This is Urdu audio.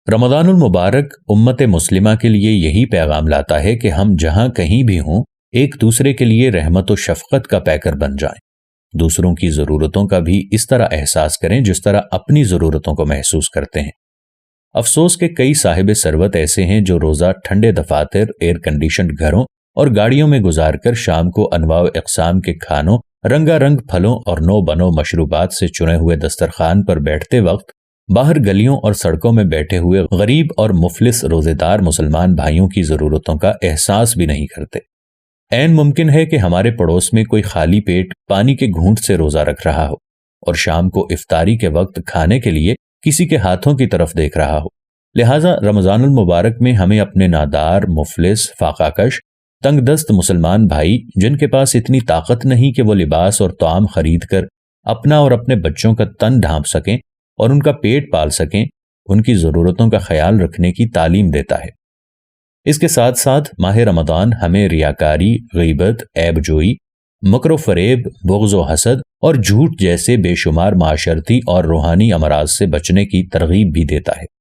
رمضان المبارک امت مسلمہ کے لیے یہی پیغام لاتا ہے کہ ہم جہاں کہیں بھی ہوں ایک دوسرے کے لیے رحمت و شفقت کا پیکر بن جائیں، دوسروں کی ضرورتوں کا بھی اس طرح احساس کریں جس طرح اپنی ضرورتوں کو محسوس کرتے ہیں۔ افسوس کہ کئی صاحب ثروت ایسے ہیں جو روزہ ٹھنڈے دفاتر، ایئر کنڈیشنڈ گھروں اور گاڑیوں میں گزار کر شام کو انواع و اقسام کے کھانوں، رنگا رنگ پھلوں اور نو بنو مشروبات سے چنے ہوئے دسترخوان پر بیٹھتے وقت باہر گلیوں اور سڑکوں میں بیٹھے ہوئے غریب اور مفلس روزے دار مسلمان بھائیوں کی ضرورتوں کا احساس بھی نہیں کرتے۔ عین ممکن ہے کہ ہمارے پڑوس میں کوئی خالی پیٹ پانی کے گھونٹ سے روزہ رکھ رہا ہو اور شام کو افطاری کے وقت کھانے کے لیے کسی کے ہاتھوں کی طرف دیکھ رہا ہو۔ لہٰذا رمضان المبارک میں ہمیں اپنے نادار، مفلس، فاقہ کش، تنگ دست مسلمان بھائی جن کے پاس اتنی طاقت نہیں کہ وہ لباس اور طعام خرید کر اپنا اور اپنے بچوں کا تن ڈھانپ سکیں اور ان کا پیٹ پال سکیں، ان کی ضرورتوں کا خیال رکھنے کی تعلیم دیتا ہے۔ اس کے ساتھ ساتھ ماہ رمضان ہمیں ریاکاری، غیبت، عیب جوئی، مکر و فریب، بغض و حسد اور جھوٹ جیسے بے شمار معاشرتی اور روحانی امراض سے بچنے کی ترغیب بھی دیتا ہے۔